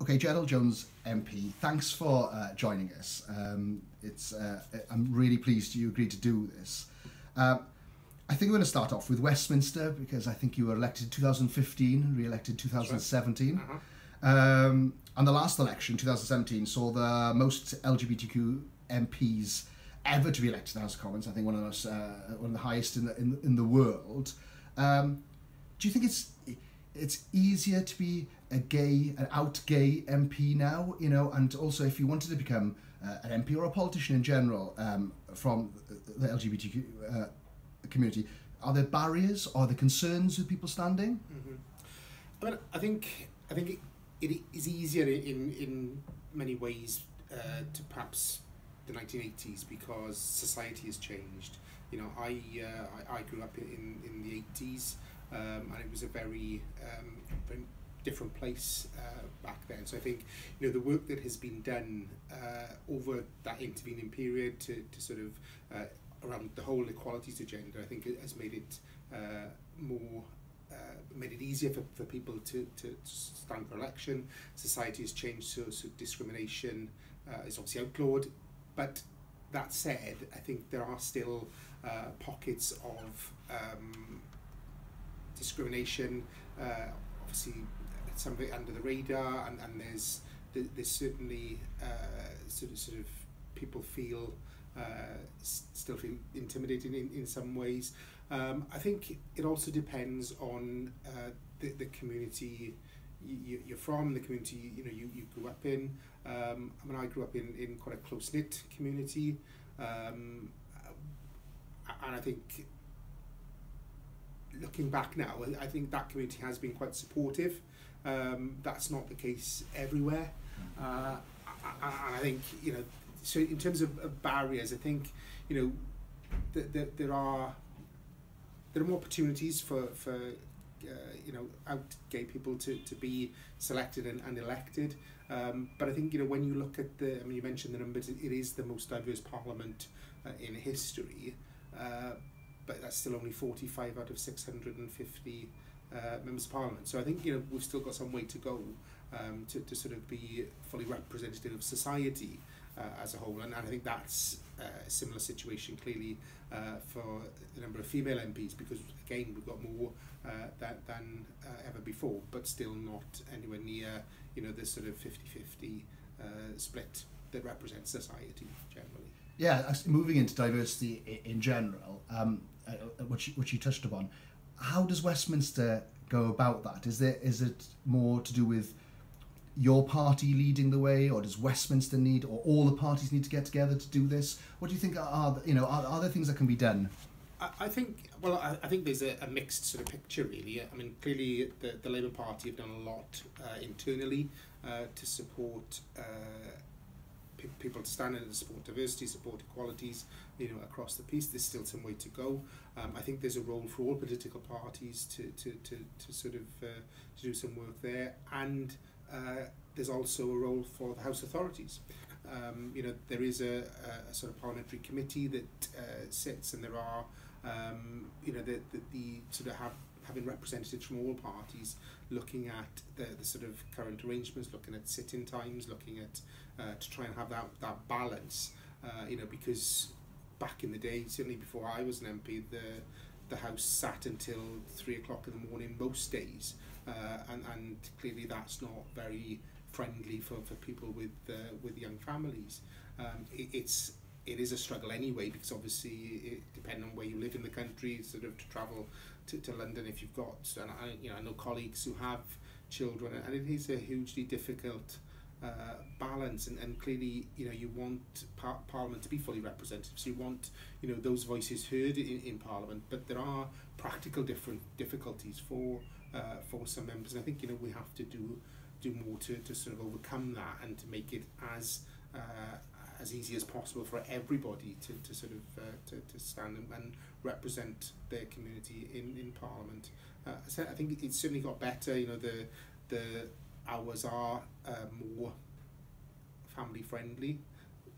Okay, Gerald Jones MP, thanks for joining us. I'm really pleased you agreed to do this. I think we're going to start off with Westminster, because I think you were elected 2015, re-elected 2017. Right. Uh-huh. And the last election, 2017, saw the most LGBTQ MPs ever to be elected in the House of Commons. I think one of the highest in the world. Do you think it's easier to be an out gay MP now, and also if you wanted to become an MP or a politician in general from the LGBTQ community, are there barriers? Are there concerns with people standing? Mm-hmm. I mean, I think it is easier in many ways to perhaps the 1980s, because society has changed. I grew up in the 80s, and it was a very different place back then. So I think the work that has been done over that intervening period to sort of around the whole equalities agenda, I think it has made it made it easier for people to stand for election. Society has changed, so discrimination is obviously outlawed. But that said, I think there are still pockets of discrimination. Obviously, some of it under the radar, and there's certainly sort of people still feel intimidated in some ways. I think it also depends on the community you're from, the community you grew up in. I mean, I grew up in quite a close-knit community, and I think looking back now, I think that community has been quite supportive. That's not the case everywhere, and I think so in terms of barriers, I think there are more opportunities for out gay people to be selected and elected. But I think when you look at you mentioned the numbers, it is the most diverse parliament in history, but that's still only 45 out of 650 members of parliament. So I think we've still got some way to go to sort of be fully representative of society as a whole, and I think that's a similar situation clearly for the number of female MPs, because again we've got more than ever before, but still not anywhere near this sort of 50-50 split that represents society generally. Yeah, moving into diversity in general, which you touched upon, how does Westminster go about that? Is it more to do with your party leading the way, or does Westminster need, or all the parties need to get together to do this? What do you think are there things that can be done? I think there's a mixed sort of picture really. I mean, clearly the Labour Party have done a lot internally to support people to stand in, to support diversity, support equalities, across the piece. There's still some way to go. I think there's a role for all political parties to sort of to do some work there, and there's also a role for the House authorities. There is a sort of parliamentary committee that sits, and there are the sort of having representatives from all parties looking at the sort of current arrangements, looking at sit-in times, looking at to try and have that balance. Because back in the day, certainly before I was an MP, the House sat until 3 o'clock in the morning most days, and clearly that's not very friendly for people with young families. It is a struggle anyway, because obviously depending on where you live in the country, sort of to travel to London if you've got, and I know colleagues who have children, and it is a hugely difficult balance, and clearly you want Parliament to be fully representative, so you want those voices heard in Parliament, but there are practical difficulties for some members, and I think we have to do more to sort of overcome that, and to make it as easy as possible for everybody to sort of to stand and represent their community in Parliament. I think it's certainly got better. The hours are more family friendly.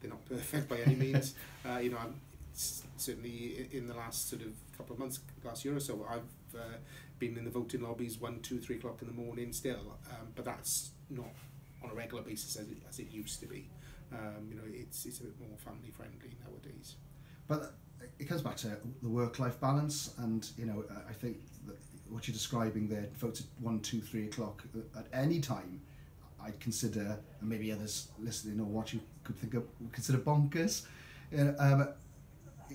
They're not perfect by any means. I'm certainly in the last sort of couple of months, last year or so, I've been in the voting lobbies 1, 2, 3 o'clock in the morning still, but that's not on a regular basis as it used to be. You know, it's a bit more family friendly nowadays. But it comes back to the work-life balance, and you know, I think that what you're describing there, votes at 1, 2, 3 o'clock at any time, I'd consider, and maybe others listening or watching could consider bonkers.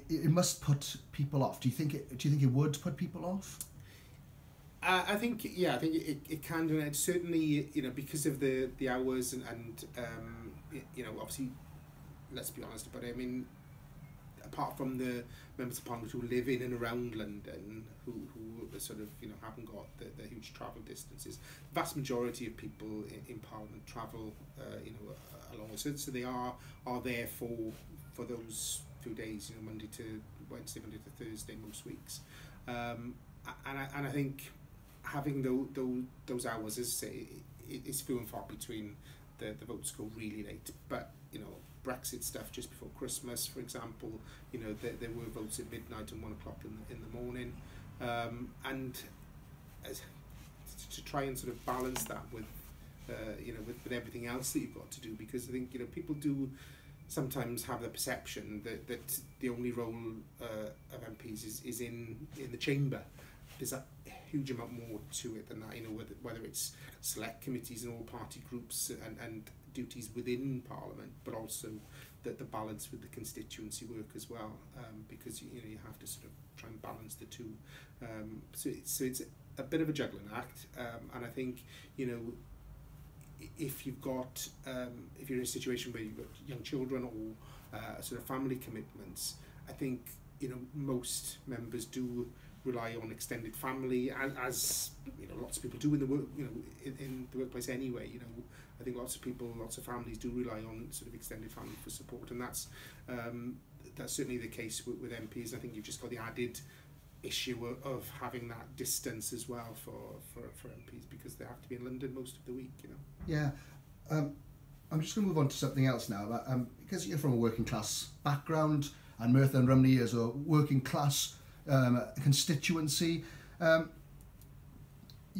It must put people off. Do you think it would put people off? I think it can do. And certainly, you know, because of the hours and you know, obviously, let's be honest about it. I mean, apart from the members of Parliament who live in and around London, who sort of, you know, haven't got the huge travel distances, the vast majority of people in Parliament travel, you know, along. So they are there for those few days, you know, Monday to Wednesday, Monday to Thursday most weeks, and I think having those hours, as I say, it's few and far between. The votes go really late, but you know, Brexit stuff just before Christmas, for example, you know, there were votes at midnight and 1 o'clock in the morning, and to try and sort of balance that with you know, with everything else that you've got to do, because I think, you know, people do sometimes have the perception that the only role of MPs is in the chamber. There's a huge amount more to it than that, you know, whether it's select committees and all party groups and duties within Parliament, but also the balance with the constituency work as well, because you know, you have to sort of try and balance the two. So it's a bit of a juggling act, and I think, you know, if you've got if you're in a situation where you've got young children or sort of family commitments, I think, you know, most members do rely on extended family, as you know, lots of people do in the work, you know, in the workplace anyway. You know, I think lots of families do rely on sort of extended family for support, and that's certainly the case with MPs. I think you've just got the added issue of having that distance as well for MPs, because they have to be in London most of the week, you know. Yeah, I'm just going to move on to something else now. Because you're from a working class background, and Merthyr and Rumney is a working class constituency.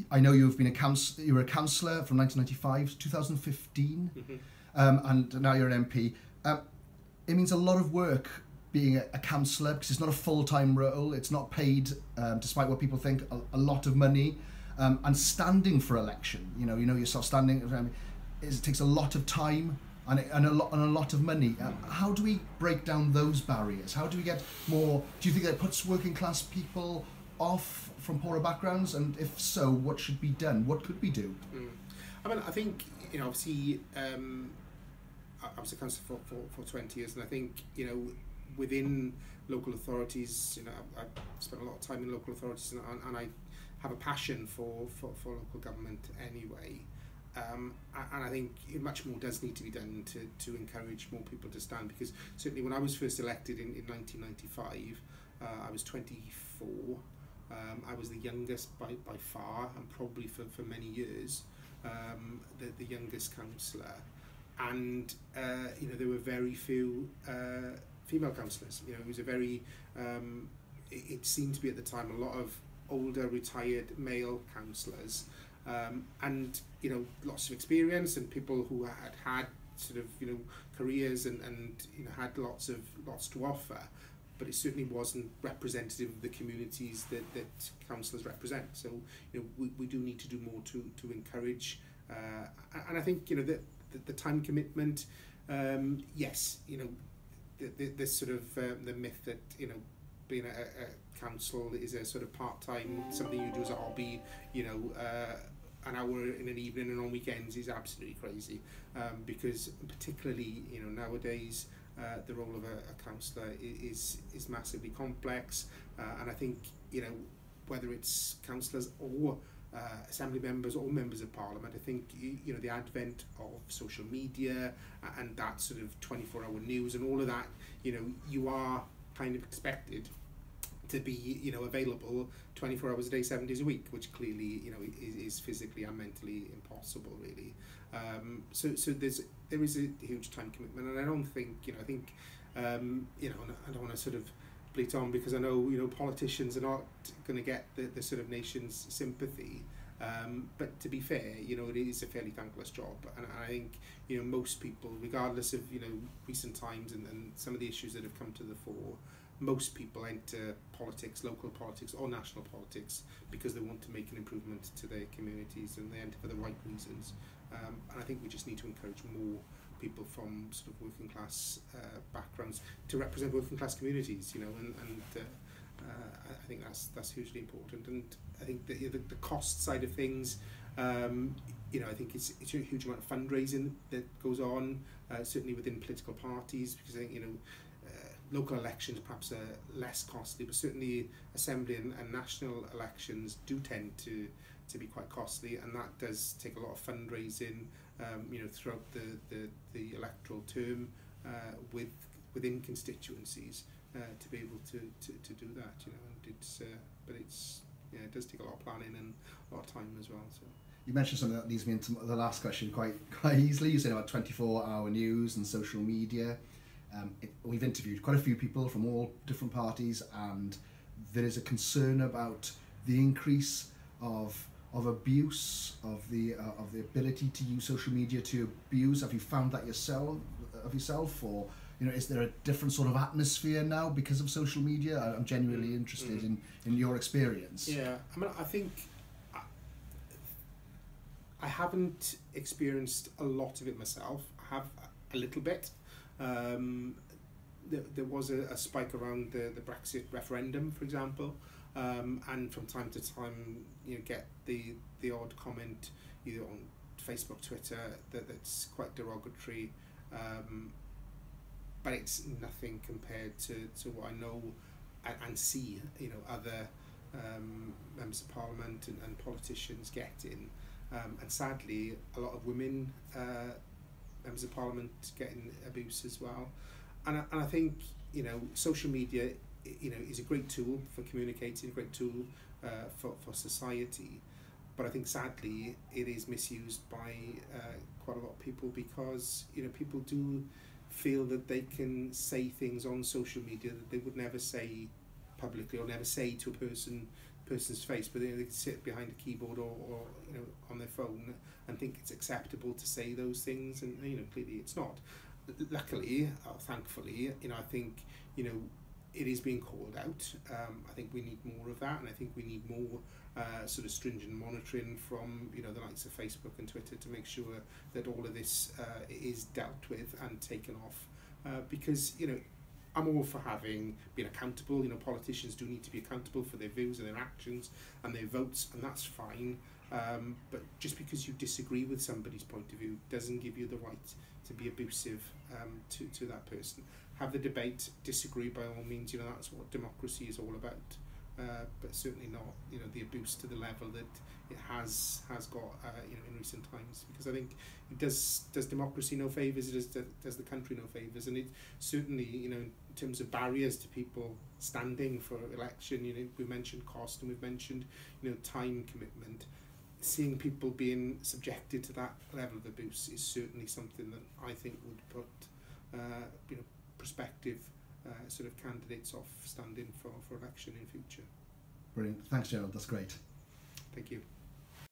I know you were a councillor from 1995 to 2015, and now you're an MP. It means a lot of work being a councillor, because it's not a full-time role, it's not paid, despite what people think, a lot of money, and standing for election. You know yourself standing. It takes a lot of time and a lot of money. How do we break down those barriers? How do we get more? Do you think that puts working class people off from poorer backgrounds? And if so, what should be done? What could we do? I mean, I think, you know, obviously, I was a councillor for 20 years, and I think, you know, within local authorities, you know, I've spent a lot of time in local authorities, and I have a passion for local government anyway. And I think much more does need to be done to encourage more people to stand, because certainly when I was first elected in 1995, I was 24. I was the youngest by far, and probably for many years, the youngest councillor. And you know, there were very few female councillors. You know, it was a very it seemed to be at the time a lot of older retired male councillors, and you know, lots of experience, and people who had sort of, you know, careers and you know, had lots to offer, but it certainly wasn't representative of the communities that councillors represent. So, you know, we do need to do more to encourage, and I think, you know, the time commitment, yes, you know, this sort of the myth that, you know, being a council is a sort of part-time, something you do as a hobby, you know, an hour in an evening and on weekends, is absolutely crazy, because particularly, you know, nowadays, the role of a councillor is massively complex, and I think, you know, whether it's councillors or assembly members or members of Parliament, I think, you know, the advent of social media and that sort of 24-hour news and all of that, you know, you are kind of expected to be, you know, available 24 hours a day, 7 days a week, which clearly, you know, is physically and mentally impossible, really. So there is a huge time commitment, and I don't think, you know, I think, you know, I don't want to sort of bleat on, because I know, you know, politicians are not going to get the sort of nation's sympathy, But to be fair, you know, it is a fairly thankless job, and I think, you know, most people, regardless of, you know, recent times and some of the issues that have come to the fore, most people enter politics, local politics or national politics, because they want to make an improvement to their communities, and they enter for the right reasons. And I think we just need to encourage more people from sort of working class backgrounds to represent working class communities, you know, and I think that's hugely important. And I think the cost side of things, you know, I think it's a huge amount of fundraising that goes on, certainly within political parties, because I think, you know, local elections perhaps are less costly, but certainly assembly and national elections do tend to be quite costly, and that does take a lot of fundraising, you know, throughout the electoral term, within constituencies, to be able to do that, you know. And it's yeah, it does take a lot of planning and a lot of time as well. So you mentioned something that leads me into the last question quite easily. You said about 24-hour news and social media. We've interviewed quite a few people from all different parties, and there is a concern about the increase of abuse, of the ability to use social media to abuse. Have you found that yourself, or, you know, is there a different sort of atmosphere now because of social media? I'm genuinely interested in your experience. Yeah, I mean, I think I haven't experienced a lot of it myself. I have a little bit. There was a spike around the Brexit referendum, for example, and from time to time, you know, get the odd comment either on Facebook, Twitter, that's quite derogatory, but it's nothing compared to what I know and see, you know, other members of Parliament and politicians getting, and sadly a lot of women members of Parliament getting abuse as well. And I think, you know, social media, you know, is a great tool for communicating, a great tool for society, but I think sadly it is misused by quite a lot of people, because, you know, people do feel that they can say things on social media that they would never say publicly, or never say to a person's face, but they can sit behind a keyboard or you know, on their phone and think it's acceptable to say those things, and, you know, clearly it's not. Luckily, or thankfully, you know, I think, you know, it is being called out. I think we need more of that, and I think we need more sort of stringent monitoring from, you know, the likes of Facebook and Twitter to make sure that all of this is dealt with and taken off, because, you know, I'm all for being accountable. You know, politicians do need to be accountable for their views and their actions and their votes, and that's fine. But just because you disagree with somebody's point of view doesn't give you the right to be abusive to that person. Have the debate, disagree by all means. You know, that's what democracy is all about. But certainly not, you know, the abuse to the level that it has got, you know, in recent times. Because I think it does democracy no favours. It does the country no favours, and it certainly, you know, in terms of barriers to people standing for election, you know, we mentioned cost, and we've mentioned, you know, time commitment. Seeing people being subjected to that level of abuse is certainly something that I think would put, you know, prospective sort of candidates off standing for election in future. Brilliant. Thanks, Gerald. That's great. Thank you.